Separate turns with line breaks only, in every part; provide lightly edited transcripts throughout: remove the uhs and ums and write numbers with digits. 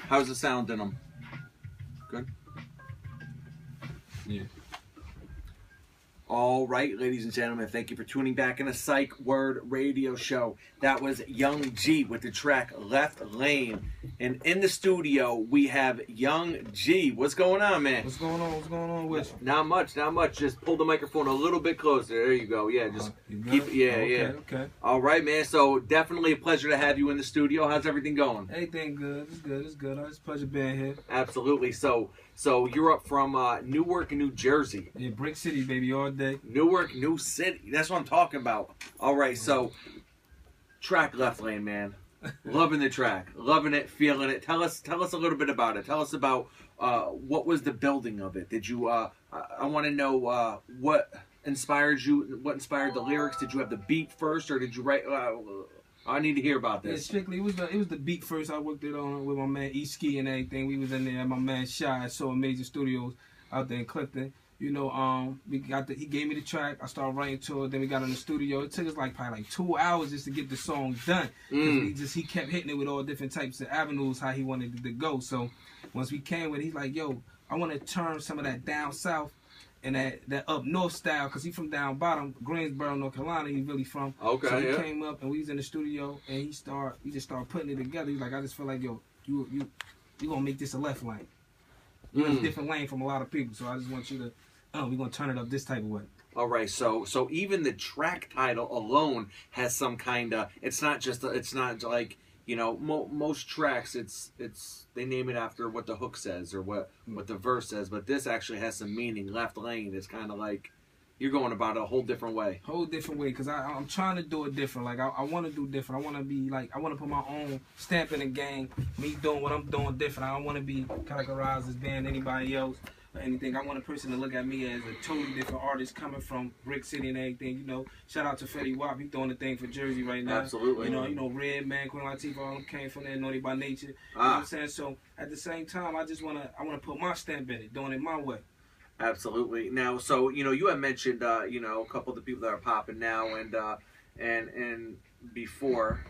How's the sound in them? Good?
Yeah.
All right, ladies and gentlemen, thank you for tuning back in a Psych Word Radio Show. That was Young G with the track Left Lane. And in the studio, we have Young G. What's going on, man?
What's going on? What's going on with you?
Not much, not much. Just pull the microphone a little bit closer. There you go. Yeah, just keep it. Yeah,
okay,
yeah.
Okay.
All right, man. So definitely a pleasure to have you in the studio. How's everything going?
Everything good. It's good. It's good. It's a pleasure being here.
Absolutely. So you're up from Newark, New Jersey.
Yeah, Brick City, baby, all day.
Newark, New City. That's what I'm talking about. All right, so track Left Lane, man. Loving the track, loving it, feeling it. Tell us a little bit about it. Tell us about what was the building of it. Did you? I want to know what inspired you. What inspired the lyrics? Did you have the beat first, or did you write? I need to hear about this.
Yeah, strictly, it was the beat first. I worked it on with my man E-Ski and everything. We was in there. My man Shy, so Major Studios out there in Clifton. You know, he gave me the track. I started writing to it. Then we got in the studio. It took us probably 2 hours just to get the song done. He kept hitting it with all different types of avenues how he wanted it to go. So once we came with it, he's like, yo, I want to turn some of that down south and that up north style, because he's from down bottom, Greensboro, North Carolina. He's really from.
Okay.
So he came up and we was in the studio and he just started putting it together. He's like, I just feel like, yo, you gonna make this a left lane. You're in a different lane from a lot of people. So I just want you to. Oh, we're gonna turn it up this type of way.
All right, so even the track title alone has some kind of. It's not like, you know, most tracks. It's they name it after what the hook says or what the verse says, but this actually has some meaning. Left Lane is kind of like you're going about it a whole different way.
Whole different way, because I'm trying to do it different. Like I want to do different. I want to be I want to put my own stamp in the game. Me doing what I'm doing different. I don't want to be categorized as being anybody else. Or anything. I want a person to look at me as a totally different artist coming from Brick City and everything. You know, shout out to Fetty Wap. He doing the thing for Jersey right now.
Absolutely.
You know, Red Man, Queen Latifah, all them came from there, Naughty by Nature. You know what I'm saying? So at the same time, I wanna put my stamp in it, doing it my way.
Absolutely. Now, so you had mentioned a couple of the people that are popping now and before.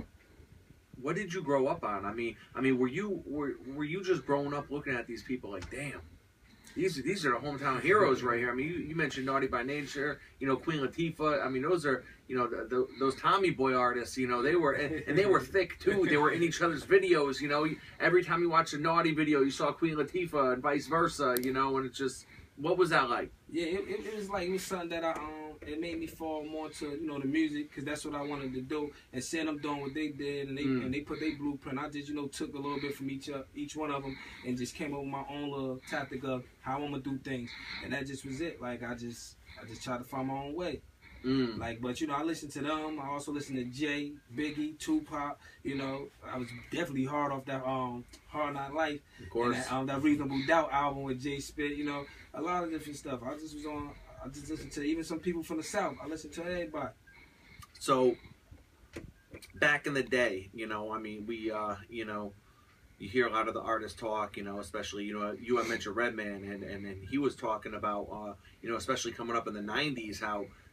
What did you grow up on? I mean, were you just growing up looking at these people like, damn? These are the hometown heroes right here. I mean, you mentioned Naughty by Nature, Queen Latifah. I mean, those are, those Tommy Boy artists. They were, and they were thick too. They were in each other's videos. Every time you watch a Naughty video, you saw Queen Latifah and vice versa. And it's just, what was that like?
Yeah, it was something that it made me fall more to the music, because that's what I wanted to do, and seeing them doing what they did and they put their blueprint. I just took a little bit from each one of them and just came up with my own little tactic of how I'm gonna do things, and that just was it. Like I just tried to find my own way. But I listened to them. I also listened to Jay, Biggie, Tupac. I was definitely hard off that Hard Knock Life.
Of course.
And that Reasonable Doubt album with Jay Spit. A lot of different stuff. I just listened to even some people from the South. I listened to everybody.
So back in the day, we you hear a lot of the artists talk, especially, you had mentioned Redman, and he was talking about, especially coming up in the 90s,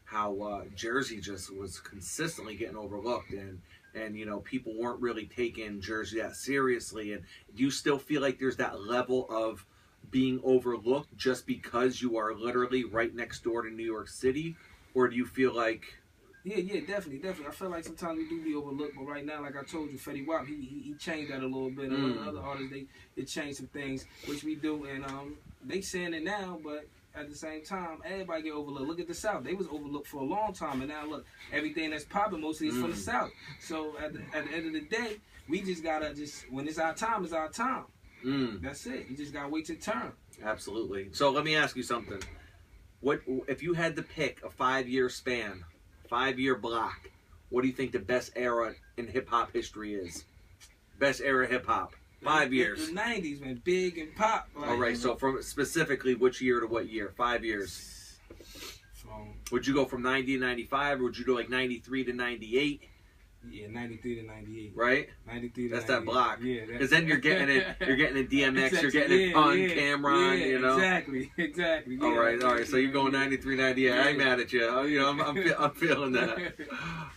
how Jersey just was consistently getting overlooked, and people weren't really taking Jersey that seriously. And do you still feel like there's that level of being overlooked just because you are literally right next door to New York City? Or do you feel like...
Yeah, definitely. I feel like sometimes we do be overlooked, but right now, like I told you, Fetty Wap, he changed that a little bit. Other artists, they changed some things, which we do, and they saying it now, but at the same time, everybody get overlooked. Look at the South. They was overlooked for a long time, and now look, everything that's popping mostly is from the South. So at the end of the day, we just gotta when it's our time, it's our time. That's it. You just gotta wait your turn.
Absolutely. So let me ask you something. What if you had to pick a 5-year span, 5-year block? What do you think the best era in hip hop history is? Best era hip hop. 5 years.
The 90s, man, big and pop.
All right. So from specifically which year to what year? 5 years. Would you go from 90 to 95, or would you go like 93 to 98?
Yeah, 93 to 98.
Right?
93 to
That's
98.
that block.
Yeah.
Because then you're getting it. You're getting a DMX. You're getting it on Cameron.
Exactly. Yeah.
All right. So you're going 93, 98. Yeah. I ain't mad at you. I'm feeling that.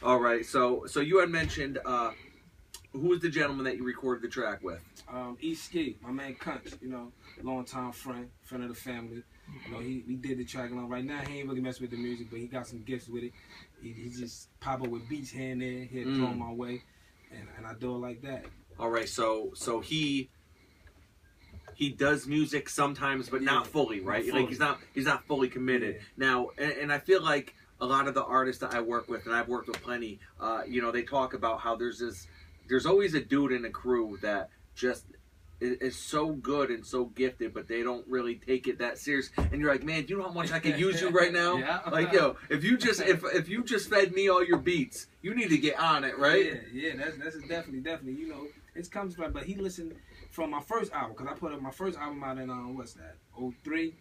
All right. So you had mentioned who was the gentleman that you recorded the track with?
E-Ski, my man Kunch, long-time friend of the family. We did the track along. Right now, he ain't really messing with the music, but he got some gifts with it. He just pop up with beats here and there. He'll throw them my way, and I do it like that.
All right, so he does music sometimes, but not fully, right? Not fully. Like he's not fully committed. Yeah. Now, and I feel like a lot of the artists that I work with, and I've worked with plenty, they talk about how there's always a dude in the crew that just is so good and so gifted, but they don't really take it that serious. And you're like, man, do you know how much I could use you right now?
Yeah.
Like, yo, if you just fed me all your beats, you need to get on it, right?
Yeah, that's definitely. It comes from, but he listened from my first album, because I put my first album out in what's that, 03,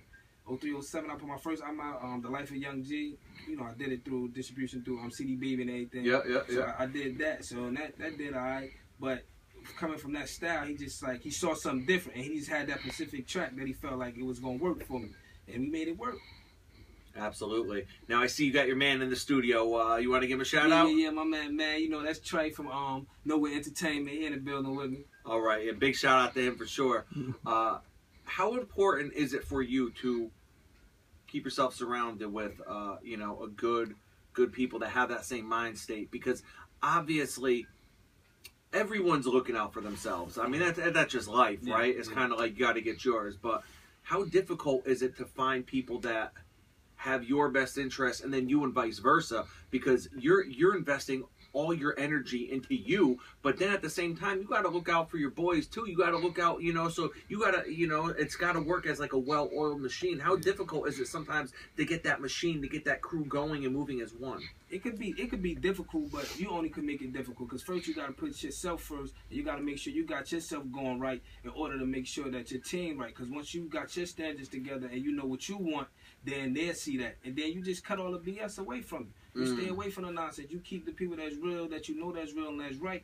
07. I put my first album out, The Life of Young G. I did it through distribution through CD Baby and everything.
Yeah.
So I did that. So that did alright. But coming from that style, he just he saw something different, and he just had that specific track that he felt like it was gonna work for me, and we made it work.
Absolutely. Now I see you got your man in the studio. You want to give him a shout out?
Yeah, my man. That's Trey from Nowhere Entertainment. He in the building with me. All
right, a big shout out to him for sure. How important is it for you to keep yourself surrounded with a good people that have that same mind state? Because obviously everyone's looking out for themselves. I mean, that's just life, right? It's kind of like you got to get yours. But how difficult is it to find people that have your best interests, and then you and vice versa? Because you're investing all your energy into you, but then at the same time, you got to look out for your boys too. You got to look out, so you got to, it's got to work as like a well-oiled machine. How difficult is it sometimes to get that machine, to get that crew going and moving as one?
It could be difficult, but you only can make it difficult because first you got to put yourself first, and you got to make sure you got yourself going right in order to make sure that your team right. Because once you got your standards together and you know what you want, then they'll see that, and then you just cut all the BS away from you. You stay away from the nonsense. You keep the people that's real, that you know that's real and that's right.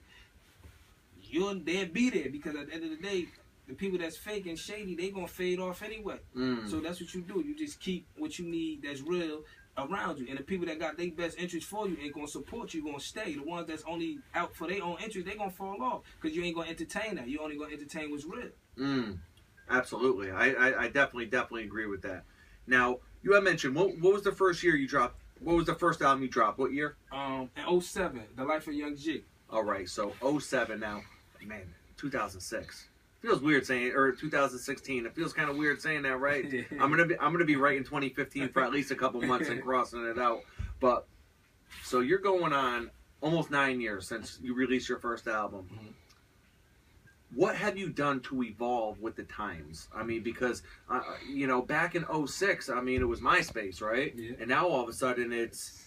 They'll be there, because at the end of the day, the people that's fake and shady, they gonna fade off anyway. So that's what you do. You just keep what you need that's real around you, and the people that got their best interest for you ain't gonna support you, gonna stay. The ones that's only out for their own interest, they gonna fall off, because you ain't gonna entertain that. You only gonna entertain what's real.
Absolutely. I definitely agree with that. Now, you had mentioned, what was the first year you dropped? What was the first album you dropped? What year?
In 07, The Life of Young G.
All right, so 07 now. Man, 2006. Feels weird saying, or 2016. It feels kind of weird saying that, right?
Yeah.
I'm gonna be right in 2015 for at least a couple months and crossing it out. But so you're going on almost 9 years since you released your first album. What have you done to evolve with the times? I mean, because, back in 06, I mean, it was MySpace, right?
Yeah.
And now all of a sudden it's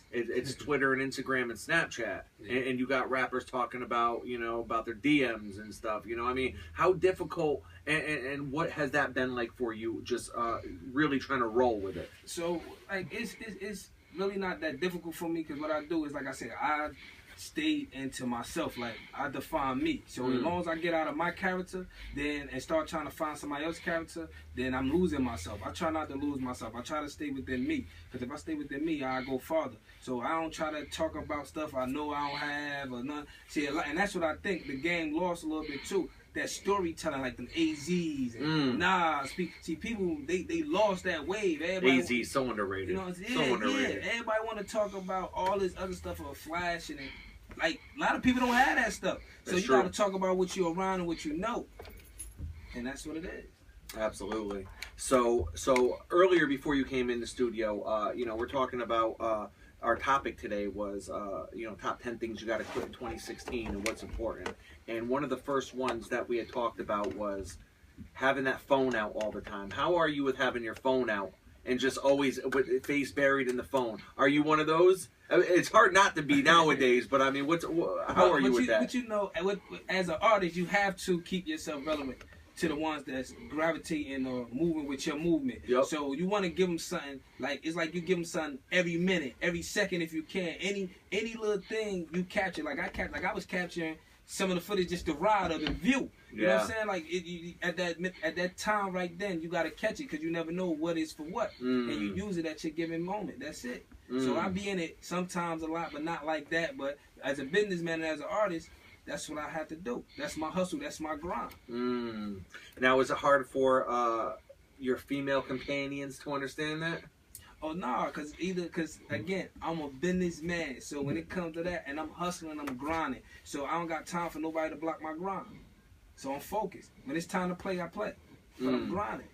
Twitter and Instagram and Snapchat.
Yeah.
And you got rappers talking about, about their DMs and stuff. I mean, how difficult and what has that been like for you, just really trying to roll with it?
So, it's really not that difficult for me, because what I do is, like I said, I stay into myself. Like, I define me. So as long as I get out of my character and start trying to find somebody else's character, then I'm losing myself. I try not to lose myself. I try to stay within me, because if I stay within me, I go farther. So I don't try to talk about stuff I know I don't have or none. See, and that's what I think the game lost a little bit too. That storytelling, like them AZs and Nas. See, people, they lost that wave.
AZ, so underrated. So underrated.
Yeah. Everybody want to talk about all this other stuff of Flash, and like, a lot of people don't have that stuff. So you got to talk about what you're around and what you know. And that's what it is.
Absolutely. So earlier, before you came in the studio, we're talking about our topic today was, top 10 things you got to quit in 2016 and what's important. And one of the first ones that we had talked about was having that phone out all the time. How are you with having your phone out and just always with face buried in the phone? Are you one of those? I mean, it's hard not to be nowadays, but I mean, how are you with that?
But as an artist, you have to keep yourself relevant to the ones that's gravitating or moving with your movement.
Yep.
So you want to give them something, it's like you give them something every minute, every second if you can. Any little thing you capture, I was capturing some of the footage just to ride or the view. You know what I'm saying? Like, at that time right then, you got to catch it, because you never know what is for what. And you use it at your given moment. That's it. So I be in it sometimes a lot, but not like that. But as a businessman and as an artist, that's what I had to do. That's my hustle. That's my grind.
Now, is it hard for your female companions to understand that?
Oh, no, because again, I'm a businessman. So when it comes to that, and I'm hustling, I'm grinding. So I don't got time for nobody to block my grind. So I'm focused. When it's time to play, I play. But I'm grinding.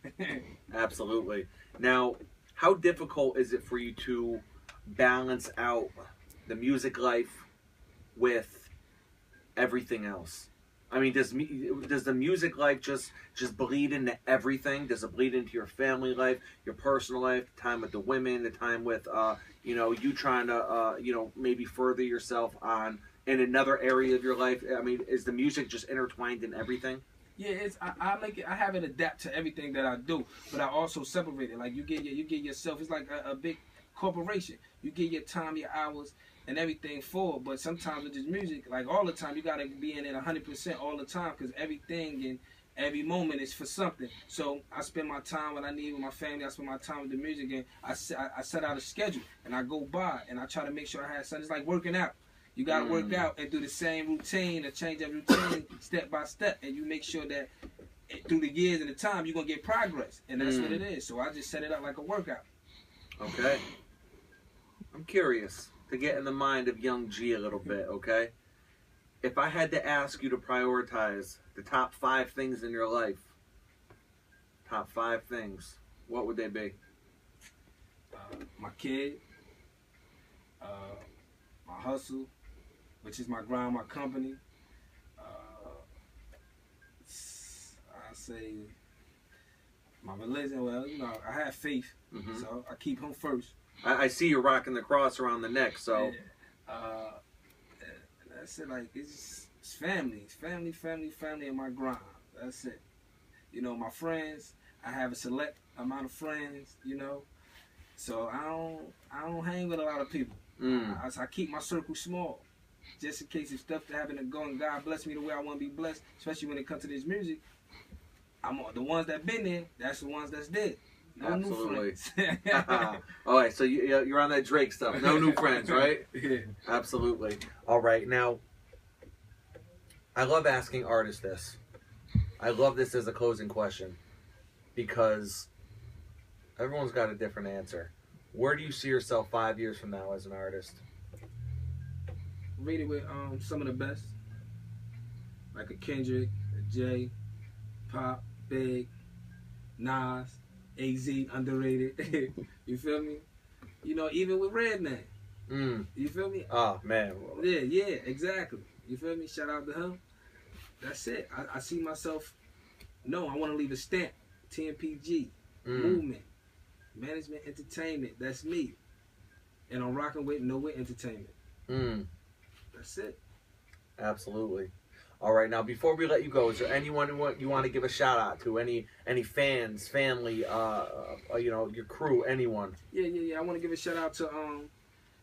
Absolutely. Now, how difficult is it for you to balance out the music life with everything else? I mean, does the music life just bleed into everything? Does it bleed into your family life, your personal life, the time with the women, the time with you trying to maybe further yourself on in another area of your life? I mean, is the music just intertwined in everything?
Yeah, I have it adapt to everything that I do, but I also separate it. Like you get yourself. It's like a big corporation. You get your time, your hours, and everything for it. But sometimes with this music, like all the time, you gotta be in it 100% all the time, because everything and every moment is for something. So I spend my time when I need with my family. I spend my time with the music, and I set out a schedule, and I go by, and I try to make sure I have something. It's like working out. You got to work out and do the same routine, or change that routine step by step, and you make sure that through the years and the time, you're going to get progress. And that's what it is. So I just set it up like a workout.
Okay. I'm curious to get in the mind of young G a little bit, okay? If I had to ask you to prioritize the top 5 things in your life, top 5 things, what would they be?
My kid, my hustle, which is my grind, my company. I say my religion. Well, I have faith, so I keep him first.
I see you rocking the cross around the neck, so.
Yeah. That's it. Like it's family, family, and my grind. That's it. My friends. I have a select amount of friends. So I don't hang with a lot of people. I keep my circle small, just in case if stuff to happen to go and God bless me the way I want to be blessed, especially when it comes to this music. I'm the ones that been there. That's the ones that's dead. No
Absolutely.
new friends.
All right, so you're on that Drake stuff. No new friends, right?
Yeah.
Absolutely. All right, now, I love asking artists this. I love this as a closing question, because everyone's got a different answer. Where do you see yourself 5 years from now as an artist?
Rated with some of the best, like a Kendrick, a Jay, Pop, Big, Nas, AZ, underrated. You feel me? Even with Redman. You feel me?
Oh, man.
Yeah, exactly. You feel me? Shout out to him. That's it. I see myself. No, I want to leave a stamp. TMPG, movement, management, entertainment. That's me. And I'm rocking with No Way Entertainment. That's it.
Absolutely. All right, now before we let you go, is there anyone you want to give a shout out to? Any fans, family, your crew, anyone?
Yeah. I want to give a shout out to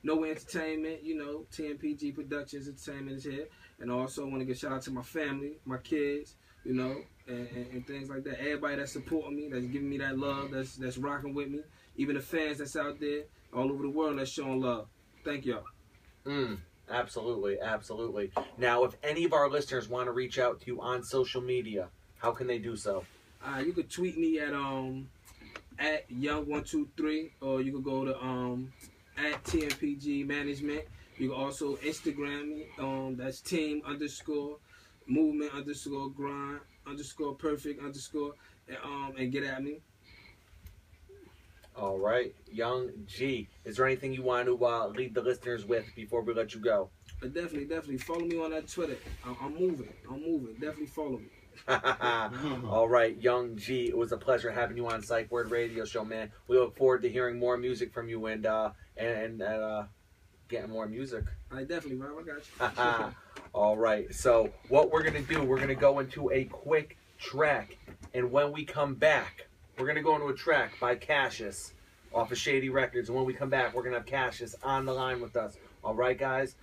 No Way Entertainment. TMPG Productions Entertainment is here, and also I want to give a shout out to my family, my kids, and things like that. Everybody that's supporting me, that's giving me that love, that's rocking with me. Even the fans that's out there all over the world that's showing love. Thank y'all.
Absolutely. Now, if any of our listeners want to reach out to you on social media, how can they do so?
You could tweet me at Young123, or you could go to at TMPG Management. You can also Instagram me. That's team _movement _grind _perfect and get at me.
All right, Young G, is there anything you want to leave the listeners with before we let you go?
Definitely follow me on that Twitter. I'm moving. Definitely follow me.
All right, Young G, it was a pleasure having you on Psych Word Radio Show, man. We look forward to hearing more music from you and getting more music.
I definitely, man. I got you.
All right, so what we're going to do, we're going to go into a quick track, and when we come back, we're going to go into a track by Cassius off of Shady Records, and when we come back, we're going to have Cassius on the line with us. All right, guys?